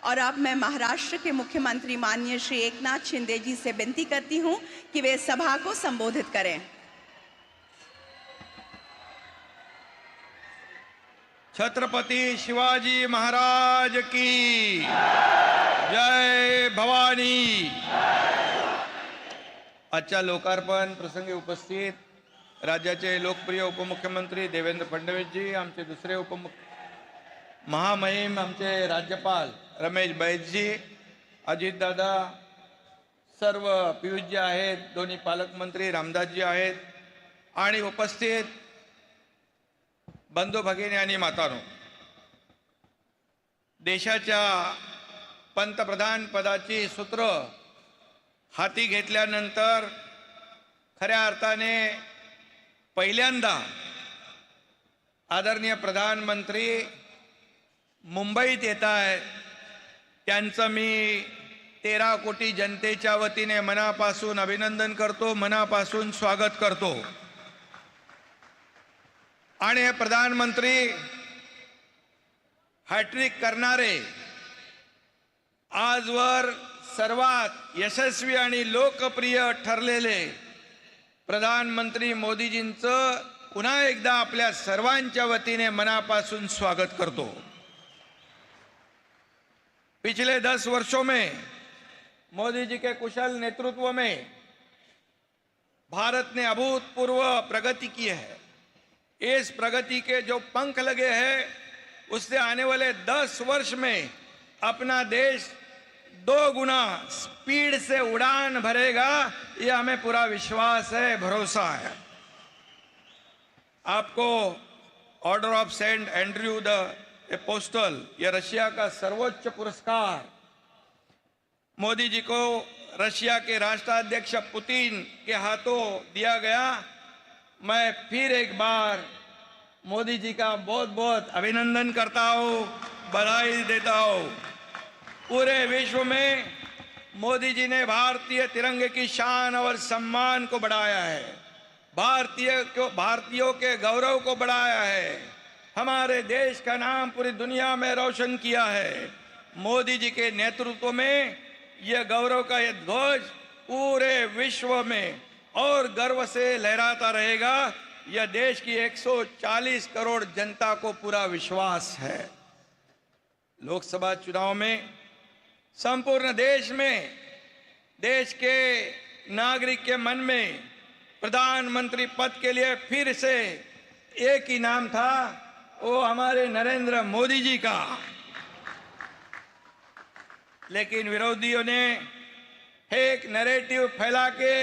और अब मैं महाराष्ट्र के मुख्यमंत्री माननीय श्री एकनाथ शिंदे जी से विनती करती हूं कि वे सभा को संबोधित करें। छत्रपति शिवाजी महाराज की जय भवानी। आजच्या लोकार्पण प्रसंगी उपस्थित राज्याचे लोकप्रिय उपमुख्यमंत्री देवेंद्र फडणवीस जी, आमचे दुसरे महामहिम आमचे राज्यपाल रमेश बैसजी, अजितदादा, सर्व पीयूषजी आहेत, दोन्ही पालकमंत्री रामदासजी आहेत आणि उपस्थित बंधू भगिनी आणि मातांनो, देशाच्या पंतप्रधान पदाची सूत्र हाती घेतल्यानंतर खऱ्या अर्थाने पहिल्यांदा आदरणीय प्रधानमंत्री मुंबईत येत आहेत। त्यांचं मी 13 कोटी जनतेच्या वतीने मनापासून अभिनंदन करतो, मनापासून स्वागत करतो। आणि हे प्रधानमंत्री हॅट्रिक करणारे आजवर सर्वात यशस्वी आणि लोकप्रिय ठरलेले प्रधानमंत्री मोदीजींचं पुन्हा एकदा आपल्या सर्वांच्या वतीने मनापासून स्वागत करतो। पिछले 10 वर्षों में मोदी जी के कुशल नेतृत्व में भारत ने अभूतपूर्व प्रगति की है। इस प्रगति के जो पंख लगे हैं उससे आने वाले 10 वर्ष में अपना देश 2 गुना स्पीड से उड़ान भरेगा, ये हमें पूरा विश्वास है, भरोसा है। आपको order of Saint Andrew the apostle, यह रशिया का सर्वोच्च पुरस्कार मोदी जी को रशिया के राष्ट्राध्यक्ष पुतिन के हाथों दिया गया। मैं फिर एक बार मोदी जी का बहुत बहुत अभिनंदन करता हूँ, बधाई देता हूँ। पूरे विश्व में मोदी जी ने भारतीय तिरंगे की शान और सम्मान को बढ़ाया है, भारतीयों के गौरव को बढ़ाया है, हमारे देश का नाम पूरी दुनिया में रोशन किया है। मोदी जी के नेतृत्व में यह गौरव का यह ध्वज पूरे विश्व में और गर्व से लहराता रहेगा। यह देश की 140 करोड़ जनता को पूरा विश्वास है। लोकसभा चुनाव में संपूर्ण देश में देश के नागरिक के मन में प्रधानमंत्री पद के लिए फिर से एक ही नाम था, वो हमारे नरेंद्र मोदी जी का। लेकिन विरोधियों ने एक नैरेटिव फैला के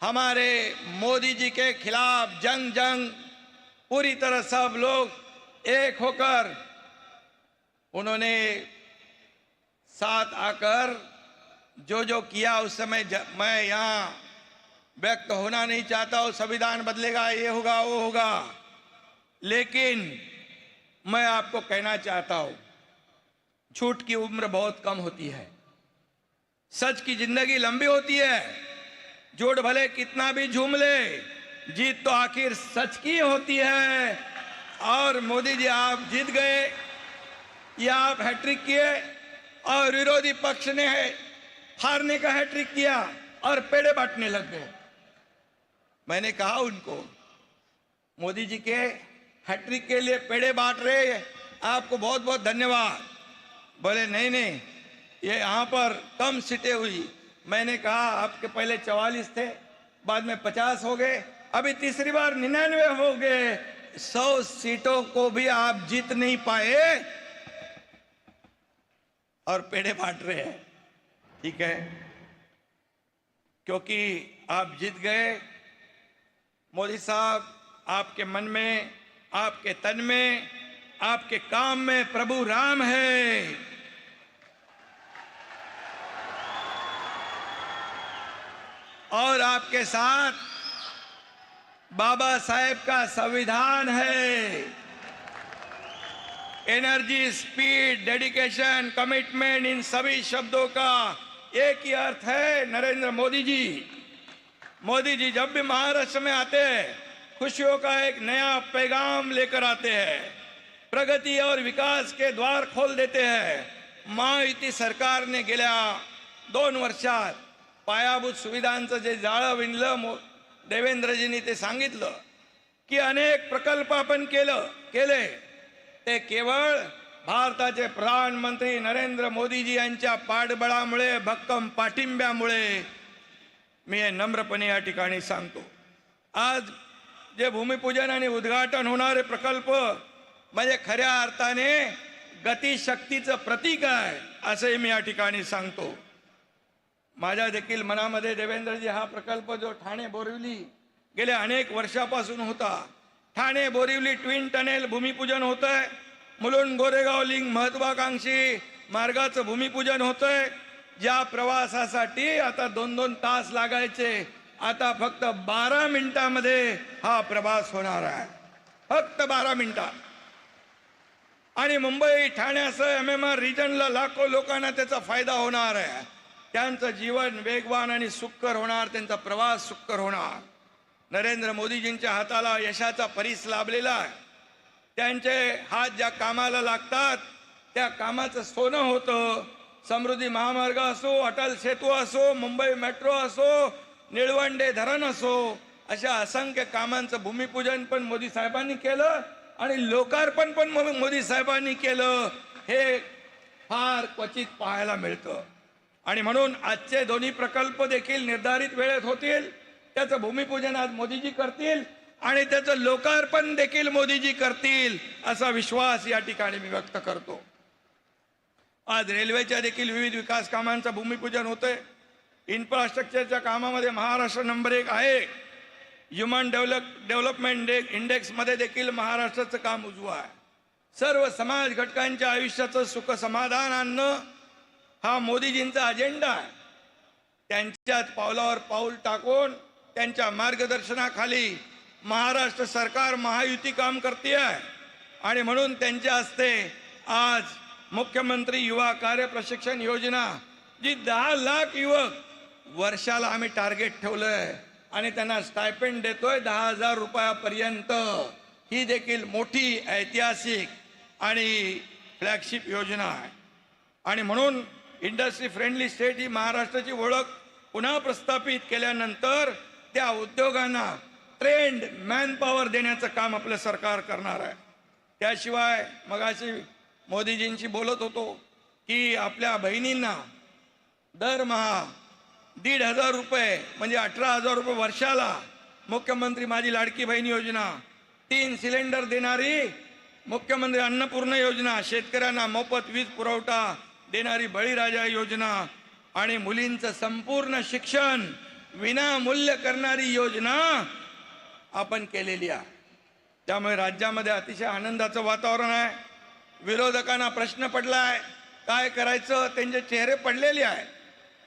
हमारे मोदी जी के खिलाफ जंग पूरी तरह सब लोग एक होकर उन्होंने साथ आकर जो किया उस समय मैं यहाँ व्यक्त होना नहीं चाहता हूँ। संविधान बदलेगा, ये होगा, वो होगा, लेकिन मैं आपको कहना चाहता हूँ झूठ की उम्र बहुत कम होती है, सच की जिंदगी लंबी होती है। झूठ भले कितना भी झूम ले, जीत तो आखिर सच की होती है। और मोदी जी आप जीत गए, या आप हैट्रिक किए और विरोधी पक्ष ने हारने का हैट्रिक किया और पेड़े बांटने लग गए। मैंने कहा उनको, मोदी जी के हैट्रिक के लिए पेड़े बांट रहे, आपको बहुत बहुत धन्यवाद। बोले नहीं, ये यहाँ पर कम सीटें हुई। मैंने कहा आपके पहले 44 थे, बाद में 50 हो गए, अभी तीसरी बार 99 हो गए। 100 सीटों को भी आप जीत नहीं पाए और पेड़े बांट रहे हैं। ठीक है, क्योंकि आप जीत गए। मोदी साहब, आपके मन में, आपके तन में, आपके काम में प्रभु राम है। और आपके साथ बाबा साहेब का संविधान है। Energy, speed, dedication, commitment, in सभी शब्दों का एक ही अर्थ है, नरेंद्र मोदी जी। मोदी जी जब भी महाराष्ट्र में आते हैं खुशियों का एक नया पैगाम लेकर आते हैं। प्रगति और विकास के द्वार खोल देते हैं। महायुती सरकारने गेल्या 2 वर्षात पायाभूत सुविधांचं जे जाळं विणलं, देवेंद्रजींनी ते सांगितलं की अनेक प्रकल्प आपण केले ते केवळ भारताचे प्रधानमंत्री नरेंद्र मोदीजी यांच्या पाठबळामुळे, भक्कम पाठिंब्यामुळे। मी हे नम्रपणे या ठिकाणी सांगतो। आज जे भूमिपूजन आणि उद्घाटन होणारे प्रकल्प म्हणजे खऱ्या अर्थाने गतिशक्तीचं प्रतीक आहे असे मी या ठिकाणी सांगतो। माझ्या देखील मनामध्ये देवेंद्रजी हा प्रकल्प जो ठाणे बोरिवली गेल्या अनेक वर्षापासून होता, ठाणे बोरिवली ट्विन टनेल भूमिपूजन होतंय, मुलुंड गोरेगाव लिंक महत्वाकांक्षी मार्गाचं भूमिपूजन होतंय। ज्या प्रवासासाठी आता 2-2 तास लागायचे, आता फक्त 12 मिनिटांमध्ये हा प्रवास होणार आहे, फक्त 12 मिनिटात। आणि मुंबई ठाण्यासह MMR रिजनला लाखो लोकांना त्याचा फायदा होणार आहे। त्यांचं जीवन वेगवान आणि सुखकर होणार, त्यांचा प्रवास सुखकर होणार। नरेंद्र मोदीजींच्या हाताला यशाचा परीस लाभलेला आहे। त्यांचे हात ज्या कामाला लागतात त्या कामाचं सोनं होतं। समृद्धी महामार्ग असो, अटल सेतू असो, मुंबई मेट्रो असो, निळवंडे धरण असो, अशा असंख्य कामांचं भूमिपूजन पण मोदी साहेबांनी केलं आणि लोकार्पण पण मोदी साहेबांनी केलं। हे फार क्वचित पाहायला मिळतं आणि म्हणून आजचे दोन्ही प्रकल्प देखील निर्धारित वेळेत होतील। त्याचं भूमिपूजन आज मोदीजी करतील आणि त्याचं लोकार्पण देखील मोदीजी करतील असा विश्वास या ठिकाणी मी व्यक्त करतो। आज रेल्वेच्या देखील विविध विकास कामांचं भूमिपूजन होतंय। इन्फ्रास्ट्रक्चरच्या कामामध्ये महाराष्ट्र नंबर 1 आहे। ह्युमन डेव्हलपमेंट इंडेक्स मध्ये देखील महाराष्ट्राचं काम उजवं आहे। सर्व समाज घटकांच्या आयुष्याचं सुख समाधान आणणं हा मोदीजींचा अजेंडा आहे। त्यांच्यात पावलावर पाऊल टाकून त्यांच्या मार्गदर्शनाखाली महाराष्ट्र सरकार महायुती काम करते आहे आणि म्हणून त्यांच्या हस्ते आज मुख्यमंत्री युवा कार्य प्रशिक्षण योजना, जी 10 लाख युवक वर्षाला आम्ही टार्गेट ठेवलंय आणि त्यांना स्टायपेंड देतोय 10,000 रुपयापर्यंत। ही देखील मोठी ऐतिहासिक आणि फ्लॅगशिप योजना आहे आणि म्हणून इंडस्ट्री फ्रेंडली स्टेट ही महाराष्ट्राची ओळख पुन्हा प्रस्थापित केल्यानंतर त्या उद्योगांना ट्रेंड मॅनपॉवर देण्याचं काम आपलं सरकार करणार आहे। त्याशिवाय मगाशी मोदीजींशी बोलत होतो की आपल्या बहिणींना दरमहा 1,500 रुपये म्हणजे 18,000 रुपये वर्षाला मुख्यमंत्री माझी लाडकी बहीण योजना, 3 सिलेंडर देणारी मुख्यमंत्री अन्नपूर्णा योजना, शेतकऱ्यांना मोफत वीज पुरवठा देणारी बळीराजा योजना आणि मुलींचं संपूर्ण शिक्षण विनामूल्य करणारी योजना आपण केलेली आहे। त्यामुळे राज्यामध्ये अतिशय आनंदाचं वातावरण आहे। विरोधकांना प्रश्न पडलाय काय करायचं, त्यांचे चेहरे पडलेले आहेत,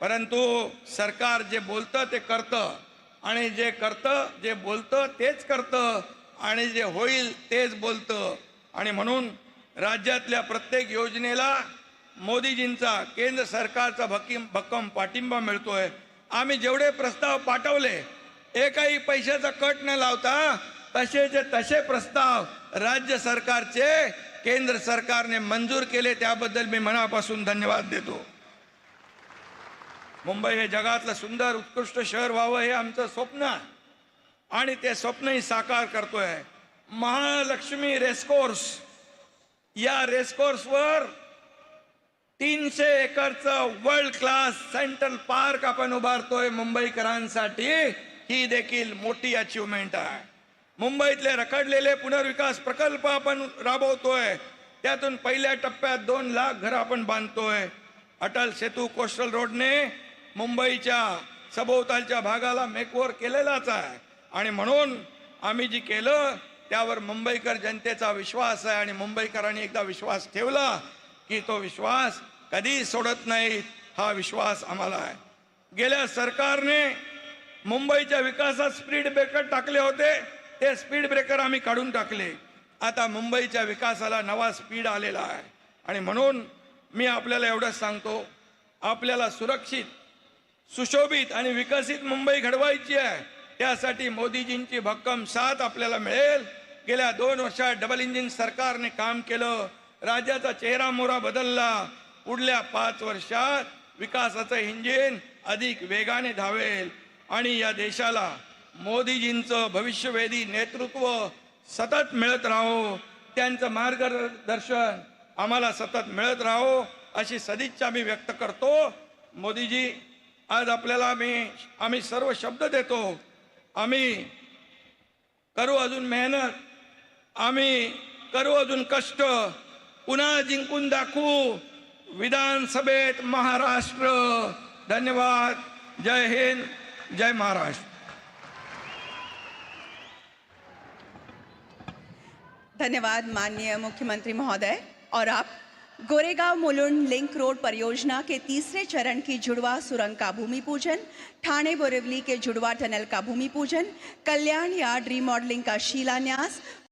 परंतु सरकार जे बोलतं ते करतं आणि जे करतं, जे बोलतं तेच करतं आणि जे होईल तेच बोलतं आणि म्हणून राज्यातल्या प्रत्येक योजनेला मोदीजींचा, केंद्र सरकारचा भक्कम पाठिंबा मिळतोय। आम्ही जेवढे प्रस्ताव पाठवले एकही पैशाचा कट न लावता तसेचे तसे प्रस्ताव राज्य सरकारचे केंद्र सरकारने मंजूर केले, त्याबद्दल मी मनापासून धन्यवाद देतो। मुंबई हे जगातलं सुंदर उत्कृष्ट शहर व्हावं हे आमचं स्वप्न आहे आणि ते स्वप्नही साकार करतोय। महालक्ष्मी रेसकोर्स, या रेसकोर्सवर 300 एकरचं वर्ल्ड क्लास सेंट्रल पार्क आपण उभारतोय मुंबईकरांसाठी। ही देखील मोठी अचीवमेंट आहे। मुंबईतले रखडलेले पुनर्विकास प्रकल्प आपण राबवतोय, त्यातून पहिल्या टप्प्यात 2 लाख घरं आपण बांधतोय। अटल सेतू कोस्टल रोडने मुंबईच्या सभोवतालच्या भागाला मेकओव्हर केलेलाच आहे आणि म्हणून आम्ही जी केलं त्यावर मुंबईकर जनतेचा विश्वास आहे आणि मुंबईकरांनी एकदा विश्वास ठेवला की तो विश्वास कधी सोडत नाही, हा विश्वास आम्हाला आहे। गेल्या सरकारने मुंबईच्या विकासात स्पीड ब्रेकर टाकले होते, ते स्पीड ब्रेकर आम्ही काढून टाकले। आता मुंबईच्या विकासाला नवा स्पीड आलेला आहे आणि म्हणून मी आपल्याला एवढंच सांगतो, आपल्याला सुरक्षित, सुशोभित आणि विकसित मुंबई घडवायची आहे। त्यासाठी मोदीजींची भक्कम साथ आपल्याला मिळेल गेल्या 2 वर्षात डबल इंजिन सरकारने काम केलं. राज्याचा चेहरा मोहरा बदलला. पुढल्या 5 वर्षात विकासाचं इंजिन अधिक वेगाने धावेल आणि या देशाला मोदीजींचं भविष्यवेधी नेतृत्व सतत मिळत राहो, त्यांचं मार्गदर्शन आम्हाला सतत मिळत राहो अशी सदिच्छा मी व्यक्त करतो. मोदीजी, आज आपल्याला आम्ही सर्व शब्द देतो. आम्ही करू अजून मेहनत, आम्ही करू अजून कष्ट, पुन्हा जिंकून दाखवू विधानसभेत महाराष्ट्र. धन्यवाद. जय हिंद, जय महाराष्ट्र. धन्यवाद माननीय मुख्यमंत्री महोदय. और अब गोरेगांव मुलुंड लिंक रोड परियोजना के तीसरे चरण की जुड़वा सुरंग का भूमि पूजन, ठाणे बोरिवली के जुड़वा टनल का भूमि पूजन, कल्याण यार्ड रीमॉडलिंग का शिलान्यास